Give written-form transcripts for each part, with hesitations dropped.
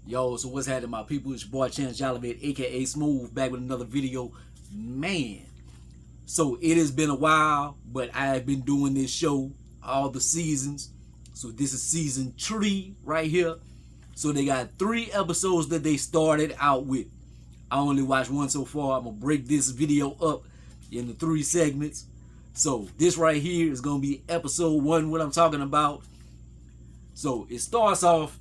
Yo, so what's happening, my people? It's your boy Chance Jolivet, aka Smooth, back with another video. Man, so it has been a while, but I have been doing this show all the seasons. So this is season 3 right here. So they got 3 episodes that they started out with. I only watched one so far. I'm gonna break this video up into 3 segments. So this right here is gonna be episode 1, what I'm talking about. So it starts off.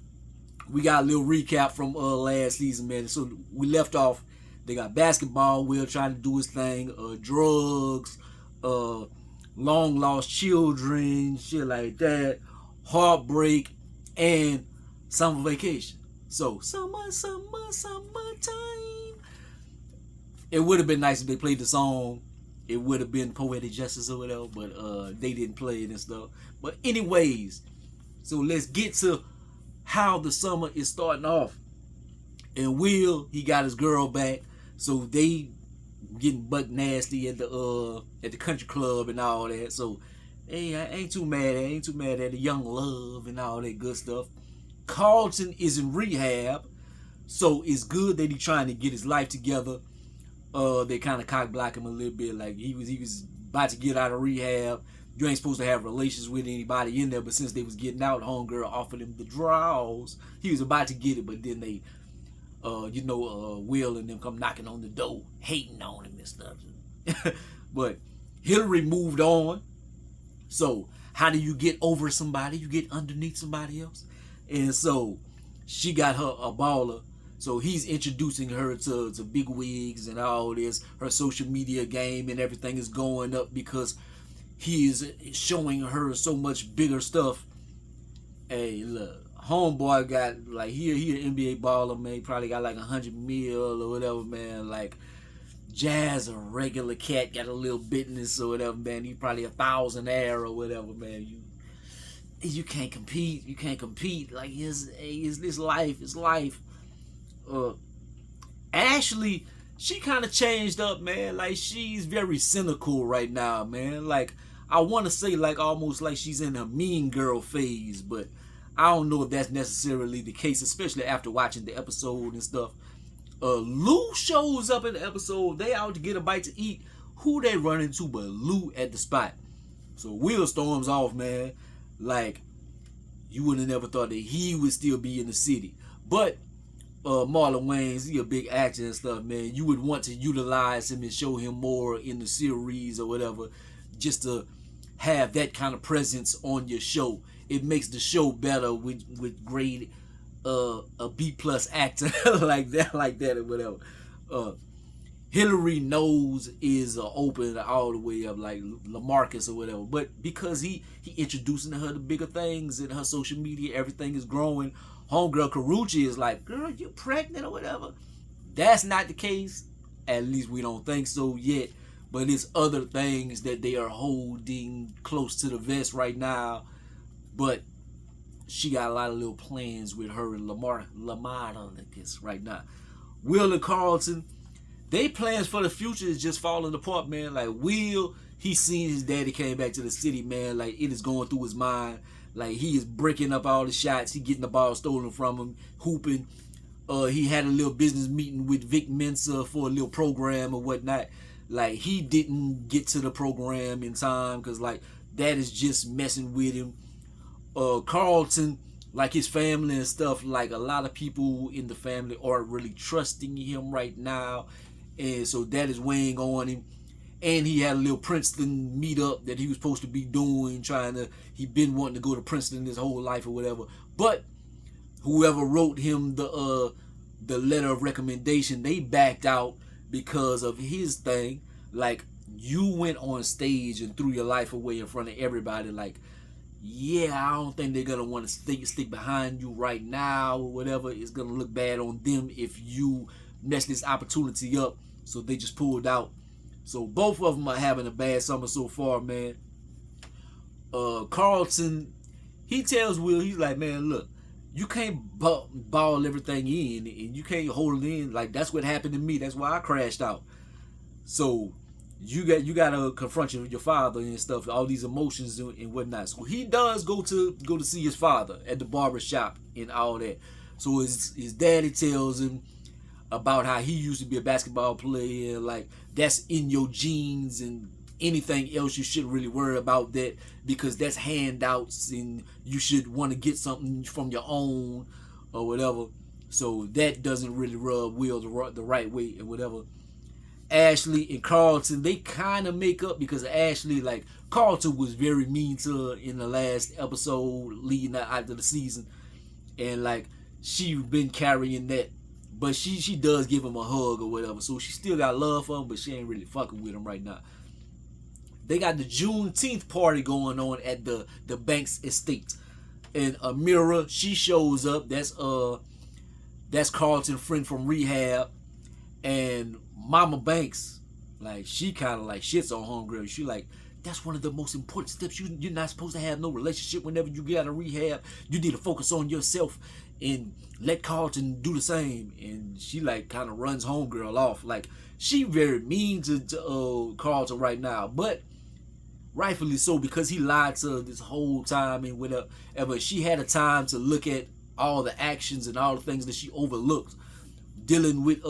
We got a little recap from last season, man. So we left off. They got basketball. Will trying to do his thing. Drugs, long lost children, shit like that. Heartbreak, and summer vacation. So summertime. It would have been nice if they played the song. It would have been poetic justice or whatever, but they didn't play it and stuff. But anyways, so let's get to how the summer is starting off. And Will, he got his girl back, so they getting buck nasty at the country club and all that. So hey, I ain't too mad at the young love and all that good stuff. Carlton is in rehab, so it's good that he's trying to get his life together. They kind of cock block him a little bit, like he was about to get out of rehab. You ain't supposed to have relations with anybody in there, but since they was getting out, homegirl offered him the draws. He was about to get it, but then they, Will and them come knocking on the door, hating on him and stuff. But Hillary moved on. So how do you get over somebody? You get underneath somebody else. And so she got her a baller. So he's introducing her to big wigs and all this. Her social media game and everything is going up because he is showing her so much bigger stuff. Hey, look, homeboy got like he an NBA baller, man. He probably got like 100 mil or whatever, man. Like Jazz, a regular cat, got a little business or whatever, man. He probably 1,000 or whatever, man. You can't compete. You can't compete. Like it's life. It's life. Ashley, she kind of changed up, man. Like she's very cynical right now, man. Like I want to say like almost like she's in a mean girl phase, but I don't know if that's necessarily the case, especially after watching the episode and stuff. Lou shows up in the episode. They out to get a bite to eat. Who they run into but Lou at the spot. So Will storms off, man. Like you would have never thought that he would still be in the city. But Marlon Wayans, he a big actor and stuff, man. You would want to utilize him and show him more in the series or whatever, just to have that kind of presence on your show. It makes the show better with great a B+ actor like that or whatever. Hillary knows is open all the way up like LaMarcus or whatever, but because he introducing her to bigger things in her social media, everything is growing. Homegirl Karuchi is like, girl, you pregnant or whatever. That's not the case. At least we don't think so yet. But it's other things that they are holding close to the vest right now. But she got a lot of little plans with her and Lamar, I guess, right now. Will and Carlton, they plans for the future is just falling apart, man. Like Will, he seen his daddy came back to the city, man. Like it is going through his mind. Like he is breaking up all the shots. He getting the ball stolen from him, hooping. He had a little business meeting with Vic Mensa for a little program or whatnot. Like he didn't get to the program in time because like that is just messing with him. Carlton, like his family and stuff, like a lot of people in the family aren't really trusting him right now. And so that is weighing on him. And he had a little Princeton meetup that he was supposed to be doing, he been wanting to go to Princeton his whole life or whatever. But whoever wrote him the letter of recommendation, they backed out because of his thing. Like, you went on stage and threw your life away in front of everybody. Like, yeah, I don't think they're gonna want to stick behind you right now or whatever. It's gonna look bad on them if you mess this opportunity up. So they just pulled out. So both of them are having a bad summer so far, man. Carlton, he tells Will, he's like, man, look, you can't ball everything in and you can't hold it in. Like that's what happened to me. That's why I crashed out. So you gotta confront your father and stuff, all these emotions and whatnot. So he does go to see his father at the barber shop and all that. So his daddy tells him about how he used to be a basketball player, like that's in your genes, and anything else you shouldn't really worry about that, because that's handouts and you should want to get something from your own or whatever. So that doesn't really rub Will the right way or whatever. Ashley and Carlton, they kind of make up, because Ashley, like, Carlton was very mean to her in the last episode leading out of the season, and like she been carrying that, but she does give him a hug or whatever, so she still got love for him, but she ain't really fucking with him right now. They got the Juneteenth party going on at the Banks estate, and Amira, she shows up. That's Carlton's friend from rehab, and Mama Banks, like, she kind of like shits on homegirl. She like, that's one of the most important steps. You're not supposed to have no relationship whenever you get out of rehab. You need to focus on yourself and let Carlton do the same. And she like kind of runs homegirl off. Like, she very mean to Carlton right now, but rightfully so, because he lied to her this whole time and whatever. She had a time to look at all the actions and all the things that she overlooked dealing with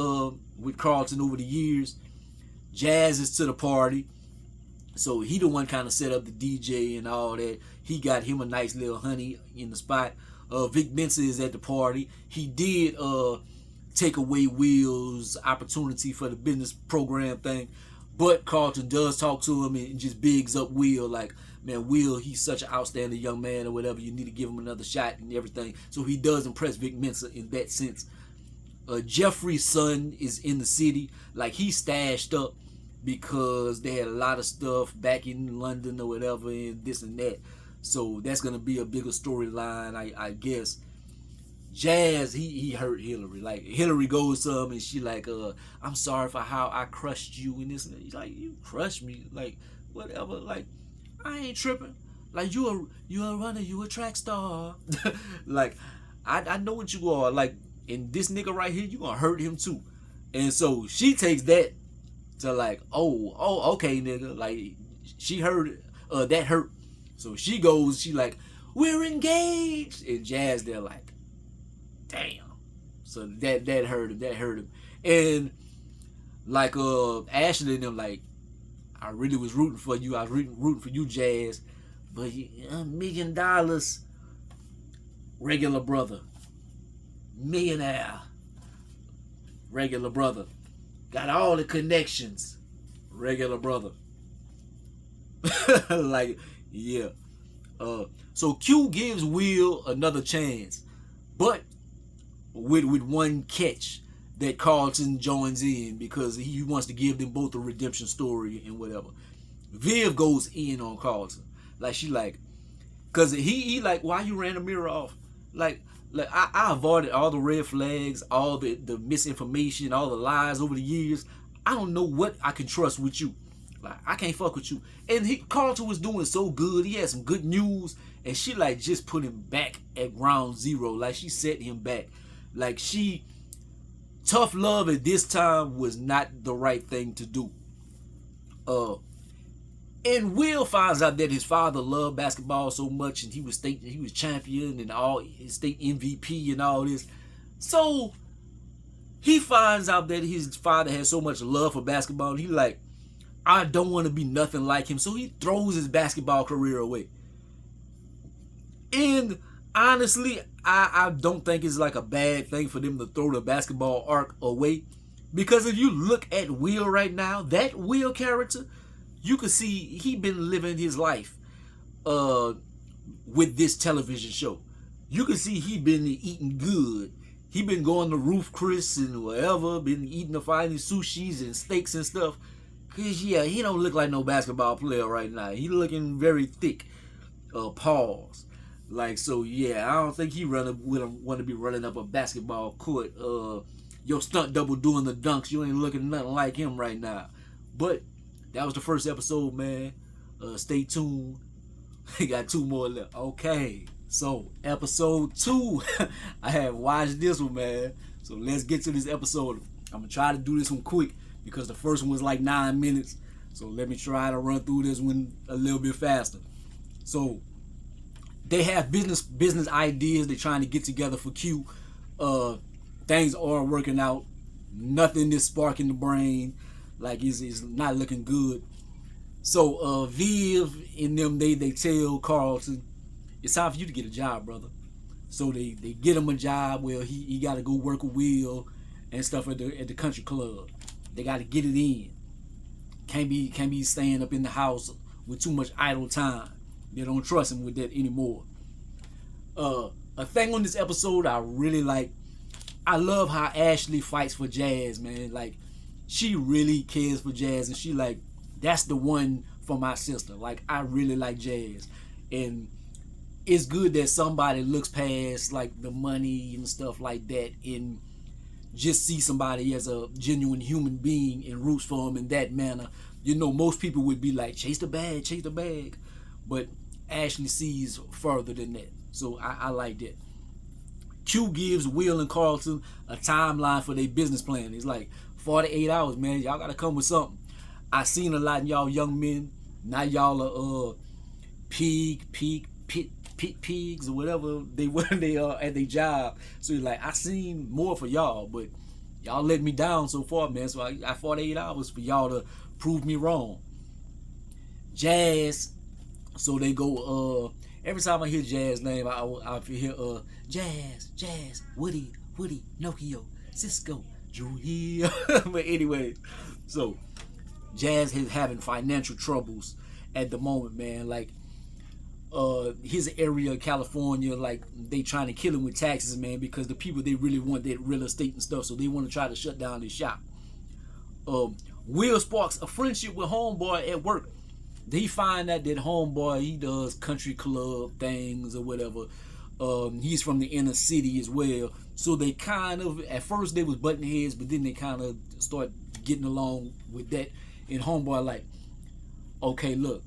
Carlton over the years. Jazz is to the party, so he the one kind of set up the DJ and all that. He got him a nice little honey in the spot. Vic Mensa is at the party. He did take away Will's opportunity for the business program thing, but Carlton does talk to him and just bigs up Will, like, man, Will, he's such an outstanding young man or whatever. You need to give him another shot and everything. So he does impress Vic Mensa in that sense. Jeffrey's son is in the city. Like, he stashed up because they had a lot of stuff back in London or whatever and this and that. So that's going to be a bigger storyline, I guess. Jazz, he hurt Hillary. Like, Hillary goes to him and she like, I'm sorry for how I crushed you and this and that. He's like, you crushed me? Like, whatever. Like, I ain't tripping. Like, you a runner, you a track star. Like, I know what you are. Like, and this nigga right here, you gonna hurt him too. And so she takes that to like, oh, okay, nigga. Like, she heard that hurt. So she goes, she like, we're engaged. And Jazz, they're like, damn. So that hurt him. And like Ashley and them, like, I really was rooting for you. I was rooting for you, Jazz. But $1 million, regular brother. Millionaire, regular brother. Got all the connections, regular brother. Like, yeah. So Q gives Will another chance, but with one catch, that Carlton joins in, because he wants to give them both a redemption story and whatever. Viv goes in on Carlton. Like, she like, cause he like, why you ran Amira off? Like I avoided all the red flags, all the misinformation, all the lies over the years. I don't know what I can trust with you. Like, I can't fuck with you. And Carlton was doing so good. He had some good news, and she like just put him back at ground zero. Like, she set him back. Like, tough love at this time was not the right thing to do. And Will finds out that his father loved basketball so much, and he was champion and all his state MVP and all this. So he finds out that his father has so much love for basketball, and he like, I don't want to be nothing like him. So he throws his basketball career away. And honestly, I don't think it's like a bad thing for them to throw the basketball arc away, because if you look at Will right now, that Will character, you can see he been living his life with this television show. You can see he been eating good. He been going to Ruth Chris and whatever, been eating the fine sushis and steaks and stuff. Cause yeah, he don't look like no basketball player right now. He looking very thick. Pause. Like, so yeah, I don't think he want to be running up a basketball court. Your stunt double doing the dunks. You ain't looking nothing like him right now. But that was the first episode, man. Stay tuned. We got 2 more left. Okay, so episode 2. I have watched this one, man. So let's get to this episode. I'm gonna try to do this one quick, because the first one was like 9 minutes. So let me try to run through this one a little bit faster. So they have business ideas. They're trying to get together for Q. Uh, things aren't working out. Nothing is sparking the brain. Like it's not looking good. So Viv and them they tell Carlton, it's time for you to get a job, brother. So they get him a job. Well, he got to go work with Will and stuff at the country club. They got to get it in. Can't be staying up in the house with too much idle time. They don't trust him with that anymore. A thing on this episode I really like. I love how Ashley fights for Jazz, man. Like she really cares for Jazz, and she like that's the one for my sister. Like I really like Jazz, and it's good that somebody looks past like the money and stuff like that and just see somebody as a genuine human being and roots for him in that manner. You know, most people would be like, chase the bag, chase the bag. But Ashley sees further than that. So I like that. Q gives Will and Carlton a timeline for their business plan. It's like 48 hours, man. Y'all got to come with something. I seen a lot of y'all young men. Now y'all are pigs or whatever they when they are at their job. So he's like, I seen more for y'all, but y'all let me down so far, man. So I got 48 hours for y'all to prove me wrong. Jazz. So they go. Every time I hear Jazz name, I hear Jazz, Woody, Nokia, Cisco, Julia. But anyway, so Jazz is having financial troubles at the moment, man. Like his area of California, like they trying to kill him with taxes, man, because the people they really want that real estate and stuff, so they want to try to shut down his shop. Will sparks a friendship with Homeboy at work. He find out that Homeboy, he does country club things or whatever. He's from the inner city as well. So they kind of, at first they was butting heads, but then they kind of start getting along with that. And Homeboy like, okay, look,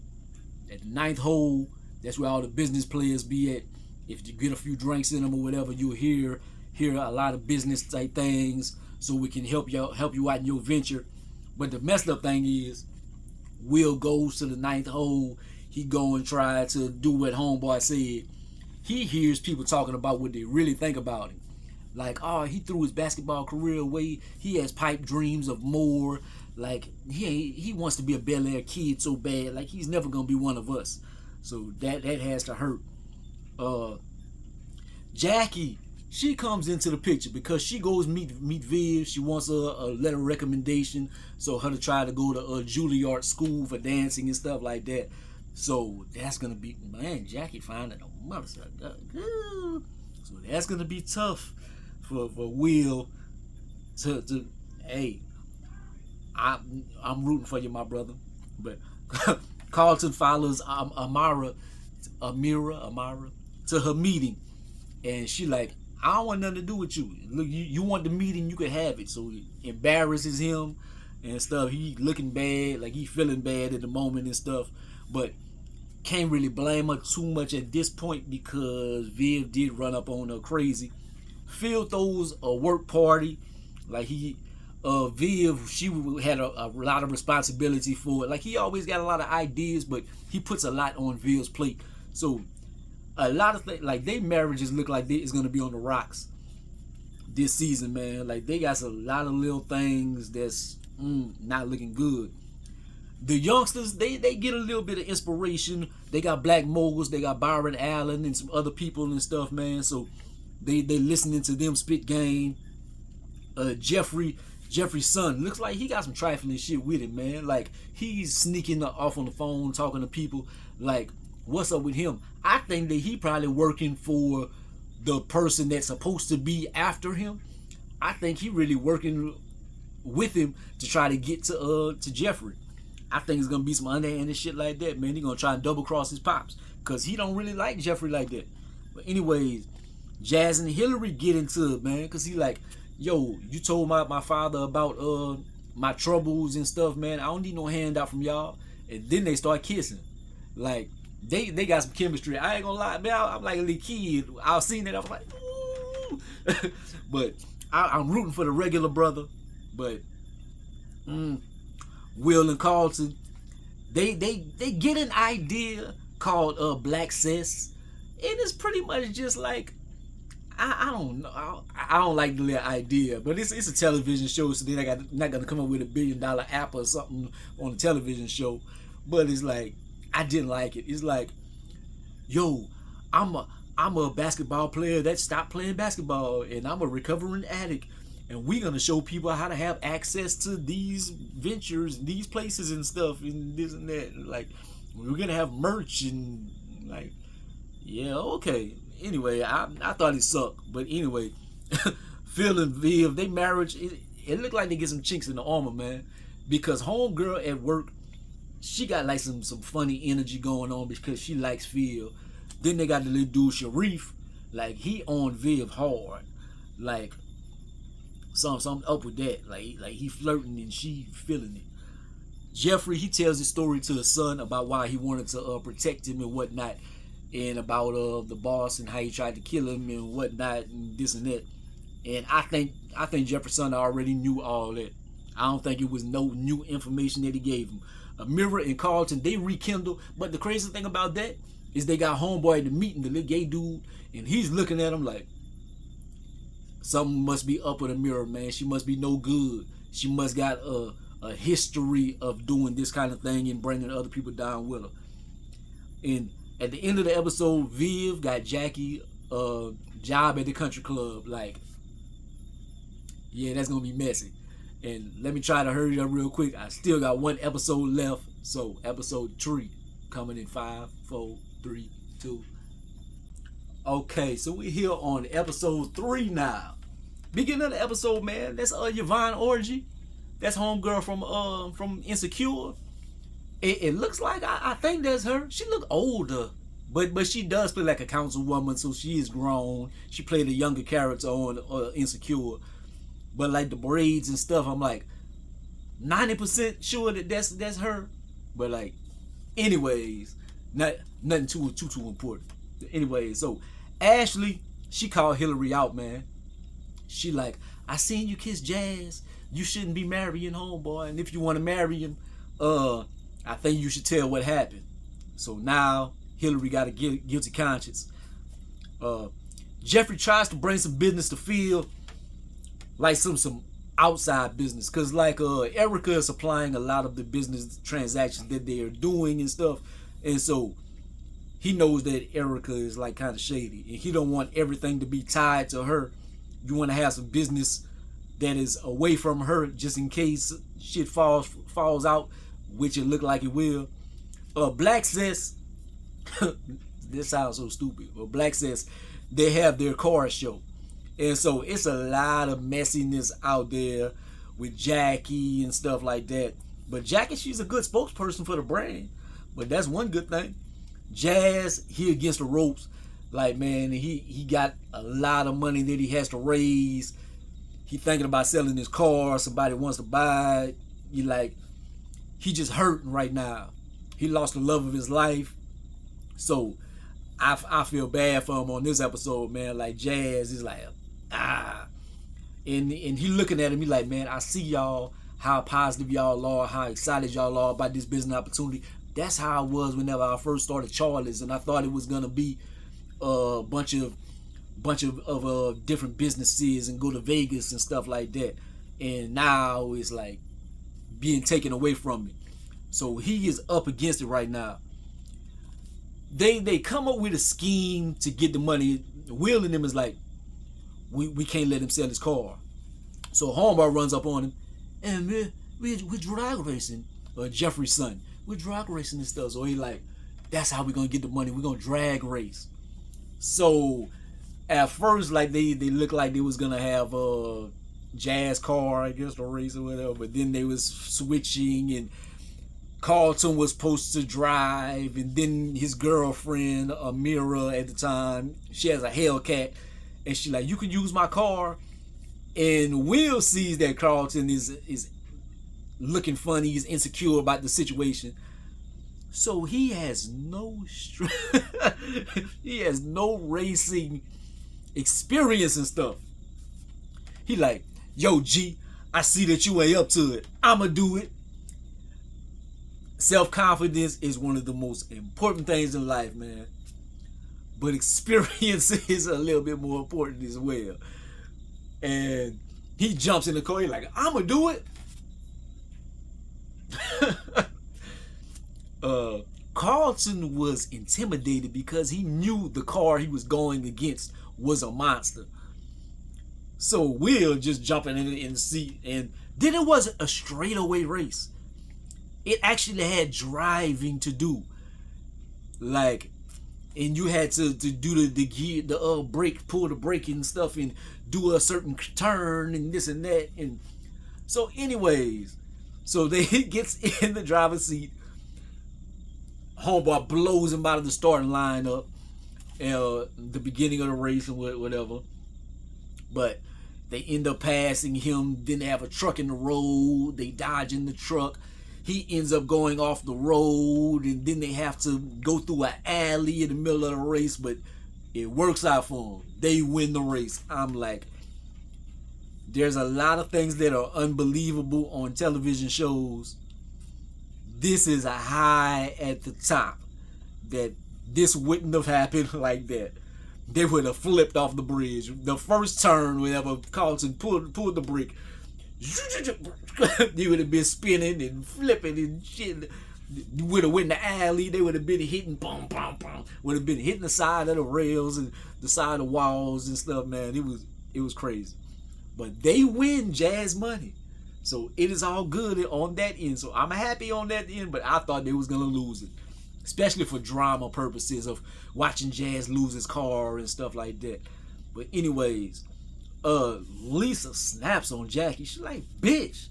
at the ninth hole, that's where all the business players be at. If you get a few drinks in them or whatever, you'll hear a lot of business type things, so we can help you out in your venture. But the messed up thing is, Will goes to the ninth hole. He go and try to do what Homeboy said. He hears people talking about what they really think about him. Like, oh, he threw his basketball career away. He has pipe dreams of more. Like, he wants to be a Bel-Air kid so bad. Like, he's never going to be one of us. So that has to hurt. Jackie, she comes into the picture because she goes meet Viv. She wants a letter of recommendation, so her to try to go to a Juilliard school for dancing and stuff like that. So that's gonna be, man, Jackie finding a mother. So that's gonna be tough for Will to hey, I'm rooting for you, my brother. But Carlton follows Amara to her meeting, and she like, I don't want nothing to do with you. Look, you want the meeting, you can have it. So he embarrasses him and stuff. He looking bad, like he feeling bad at the moment and stuff. But can't really blame her too much at this point because Viv did run up on her crazy. Phil throws a work party. Like Viv, she had a lot of responsibility for it. Like he always got a lot of ideas, but he puts a lot on Viv's plate. So a lot of things, like their marriages look like it's gonna be on the rocks this season, man. Like they got a lot of little things that's not looking good. The youngsters, they get a little bit of inspiration. They got Black Moguls, they got Byron Allen and some other people and stuff, man. So they listening to them spit game. Jeffrey's son looks like he got some trifling shit with him, man. Like he's sneaking off on the phone, talking to people. Like, what's up with him? I think that he probably working for the person that's supposed to be after him. I think he really working with him to try to get to Jeffrey. I think it's gonna be some underhanded shit like that, man. He gonna try and double cross his pops because he don't really like Jeffrey like that. But anyways, Jazz and Hillary get into it, man, because he like, yo, you told my father about my troubles and stuff, man. I don't need no handout from y'all. And then they start kissing. Like, they got some chemistry. I ain't gonna lie, man. I'm like a little kid. I was seeing it. I was like, ooh. But I'm rooting for the regular brother. But Will and Carlton, they get an idea called Blackccess, and it's pretty much just like, I don't know. I don't like the idea, but it's a television show, so they're not gonna come up with $1 billion app or something on a television show. But it's like I didn't like it. It's like, yo, I'm a basketball player that stopped playing basketball, and I'm a recovering addict, and we're gonna show people how to have access to these ventures, these places and stuff, and this and that. Like, we're gonna have merch and like, yeah, okay. Anyway, I thought it sucked, but anyway, Phil and Viv, they marriage, it looked like they get some chinks in the armor, man, because homegirl at work, she got like some funny energy going on because she likes Phil. Then they got the little dude Sharif, like he on Viv hard, like something up with that, like he flirting and she feeling it. Jeffrey, he tells his story to his son about why he wanted to protect him and whatnot, and about the boss and how he tried to kill him and whatnot and this and that. And I think Jeffrey's son already knew all that. I don't think it was no new information that he gave him. Amira and Carlton, they rekindle, but the crazy thing about that is they got homeboy at the meeting, the little gay dude, and he's looking at him like, something must be up with Amira, man. She must be no good. She must got a history of doing this kind of thing and bringing other people down with her. And at the end of the episode, Viv got Jackie a job at the country club. Like, yeah, that's gonna be messy. And let me try to hurry up real quick. I still got one episode left. So episode 3 coming in 5, 4, 3, 2. Okay, so we're here on episode 3 now. Beginning of the episode, man, that's Yvonne Orgy. That's homegirl from Insecure. It looks like I think that's her. She look older, but she does play like a councilwoman, so she is grown. She played a younger character on Insecure, but like the braids and stuff, I'm like 90% sure that that's her. But like, anyways, nothing too important. Anyways, so Ashley, she called Hillary out, man. She like, I seen you kiss Jazz. You shouldn't be marrying homeboy, and if you want to marry him, I think you should tell what happened. So now Hillary got a guilty conscience. Jeffrey tries to bring some business to Phil, like some outside business, cause like Erica is supplying a lot of the business transactions that they are doing and stuff, and so he knows that Erica is like kind of shady, and he don't want everything to be tied to her. You want to have some business that is away from her, just in case shit falls out, which it looked like it will. Blackccess, this sounds so stupid, but Blackccess, they have their car show. And so it's a lot of messiness out there with Jackie and stuff like that. But Jackie, she's a good spokesperson for the brand. But that's one good thing. Jazz, he against the ropes. Like, man, he got a lot of money that he has to raise. He thinking about selling his car. Somebody wants to buy it. He just hurting right now. He lost the love of his life. So I feel bad for him on this episode, man. Like, Jazz is like, and he looking at him, he like, man, I see y'all, how positive y'all are, how excited y'all are about this business opportunity. That's how I was whenever I first started Charlie's, and I thought it was gonna be a bunch of different businesses and go to Vegas and stuff like that. And now it's like being taken away from me. So he is up against it right now. They come up with a scheme to get the money. Will and them is like, we can't let him sell his car. So homeboy runs up on him, and we're drag racing. Jeffrey's son, we're drag racing and stuff. So he like, that's how we're gonna get the money. We're gonna drag race. So at first, like they looked like they was gonna have a Jazz car, I guess, or race or whatever. But then they was switching, and Carlton was supposed to drive, and then his girlfriend Amira at the time, she has a Hellcat, and she like, you can use my car. And Will sees that Carlton is looking funny, he's insecure about the situation. So he has no he has no racing experience and stuff. He like, yo G, I see that you ain't up to it. I'ma do it. Self-confidence is one of the most important things in life, man. but experience is a little bit more important as well. And he jumps in the car. He's like, I'm gonna do it. Carlton was intimidated because he knew the car he was going against was a monster. So Will just jumping in the seat, and then it wasn't a straightaway race. It actually had driving to do, like, and you had to do the gear, the brake, pull the brake and stuff, and do a certain turn and this and that. And so, anyways, so they gets in the driver's seat. Homeboy blows him out of the starting lineup, the beginning of the race and whatever. But they end up passing him. Then they have a truck in the road. They dodge in the truck. He ends up going off the road, and then they have to go through an alley in the middle of the race, but it works out for them. They win the race. I'm like, there's a lot of things that are unbelievable on television shows. This is a high at the top, that this wouldn't have happened like that. They would have flipped off the bridge. The first turn, whenever Carlton pulled the brake, they would have been spinning and flipping and shit. You would have went in the alley. They would have been hitting, boom, boom, boom. Would have been hitting the side of the rails and the side of the walls and stuff, man. It was crazy. But they win Jazz money. So it is all good on that end. So I'm happy on that end, but I thought they was going to lose it. Especially for drama purposes of watching Jazz lose his car and stuff like that. But anyways, Lisa snaps on Jackie. She's like, bitch,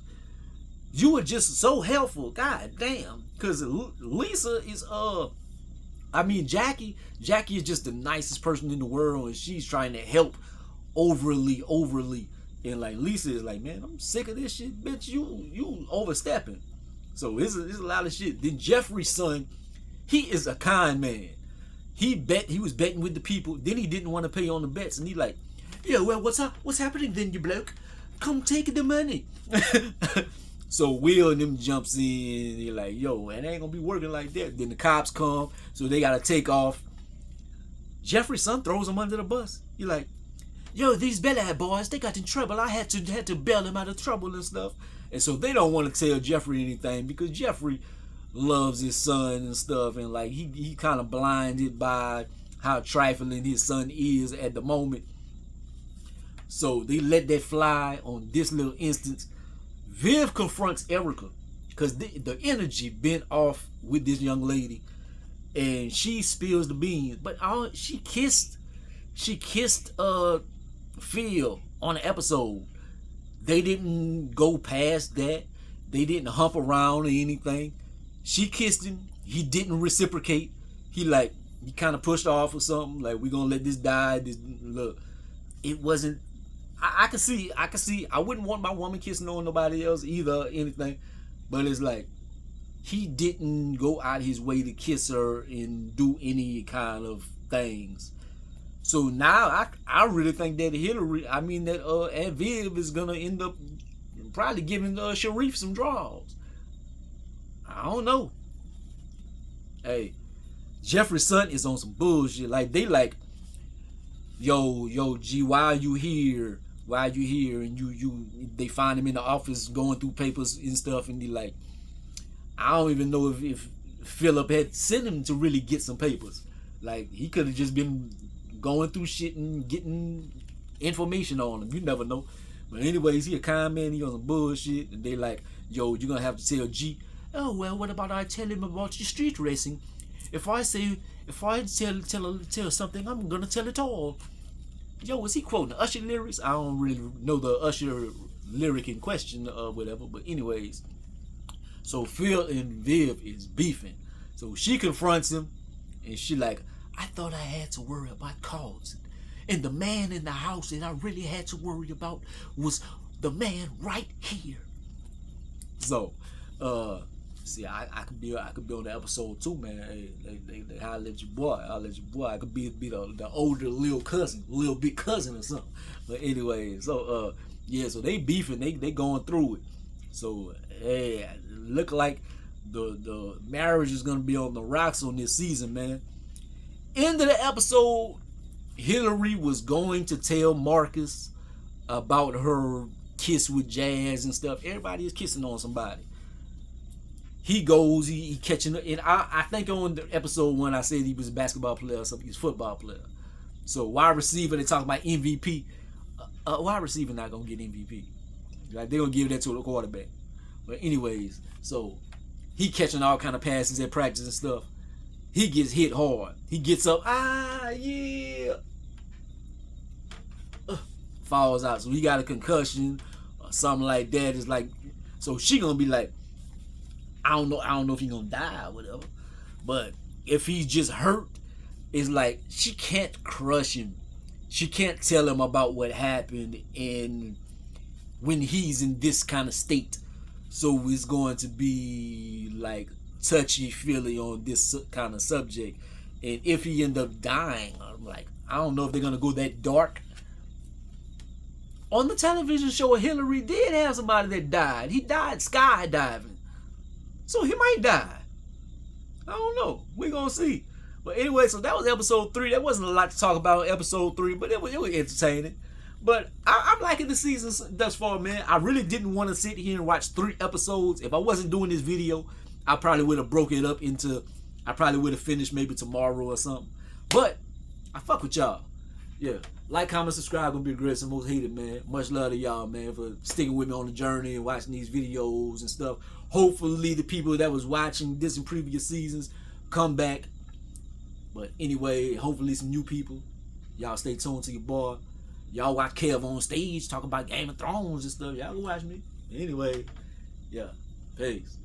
you were just so helpful. God damn. Because Lisa is, Jackie is just the nicest person in the world, and she's trying to help overly. And like Lisa is like, man, I'm sick of this shit, bitch. You overstepping. So it's a lot of shit. Then Jeffrey's son, he is a kind man. He was betting with the people. Then he didn't want to pay on the bets, and he like, yeah, well, what's happening then, you bloke? Come take the money. So Will and them jumps in. They're like, yo, it ain't gonna be working like that. Then the cops come, so they gotta take off. Jeffrey's son throws him under the bus. He like, yo, these Bel-Air boys, they got in trouble. I had to bail them out of trouble and stuff. And so they don't want to tell Jeffrey anything, because Jeffrey loves his son and stuff, and like he kind of blinded by how trifling his son is at the moment. So they let that fly on this little instance. Viv confronts Erica because the energy bent off with this young lady, and she spills the beans. But she kissed Phil on the episode. They didn't go past that. They didn't hump around or anything. She kissed him. He didn't reciprocate. He kind of pushed off or something. Like, we're gonna let this die. Look, it wasn't. I can see. I wouldn't want my woman kissing on nobody else either, anything. But it's like, he didn't go out his way to kiss her and do any kind of things. So now I really think that Aunt Viv is gonna end up probably giving Sharif some draws. I don't know. Hey, Jeffrey's son is on some bullshit. Like, they like, yo, G, why are you here? Why are you here? And they find him in the office going through papers and stuff, and they like, I don't even know if Philip had sent him to really get some papers. Like, he could have just been going through shit and getting information on him. You never know. But anyways, he a kind man. He on some bullshit, and they like, yo, you're gonna have to tell G. Oh well, what about I tell him about your street racing? If I tell something, I'm gonna tell it all. Yo, was he quoting the Usher lyrics? I don't really know the Usher lyric in question or whatever. But anyways, so Phil and Viv is beefing. So she confronts him, and she like, I thought I had to worry about Carlton. And the man in the house that I really had to worry about was the man right here. So, see, I could be on the episode too, man. Hey, they holler at your boy. I could be the older little big cousin or something. But anyway, so yeah, so they beefing, they going through it. So hey, look like the marriage is gonna be on the rocks on this season, man. End of the episode, Hillary was going to tell Marcus about her kiss with Jazz and stuff. Everybody is kissing on somebody. He goes, he catching, and I think on the episode 1 I said he was a basketball player or something. He's a football player. So wide receiver, they talk about MVP. Wide receiver not gonna get MVP. Like, they're gonna give that to the quarterback. But anyways, so he catching all kind of passes at practice and stuff. He gets hit hard. He gets up, yeah. Falls out. So he got a concussion or something like that. It's like, so she gonna be like, I don't know if he gonna die or whatever. But if he's just hurt, it's like she can't crush him. She can't tell him about what happened and when he's in this kind of state. So it's going to be like touchy-feely on this kind of subject. And if he end up dying, I'm like, I don't know if they're gonna go that dark. On the television show, Hillary did have somebody that died. He died skydiving. So he might die. I don't know. We're going to see. But anyway, so that was episode 3. There wasn't a lot to talk about in episode 3, but it was entertaining. But I'm liking the season thus far, man. I really didn't want to sit here and watch 3 episodes. If I wasn't doing this video, I probably would have broken it up into, I probably would have finished maybe tomorrow or something. But I fuck with y'all. Yeah. Like, comment, subscribe. Gonna be the greatest and most hated, man. Much love to y'all, man, for sticking with me on the journey and watching these videos and stuff. Hopefully the people that was watching this in previous seasons come back. But anyway, hopefully some new people. Y'all stay tuned to your boy. Y'all watch Kev on stage talking about Game of Thrones and stuff. Y'all go watch me. Anyway, yeah. Peace.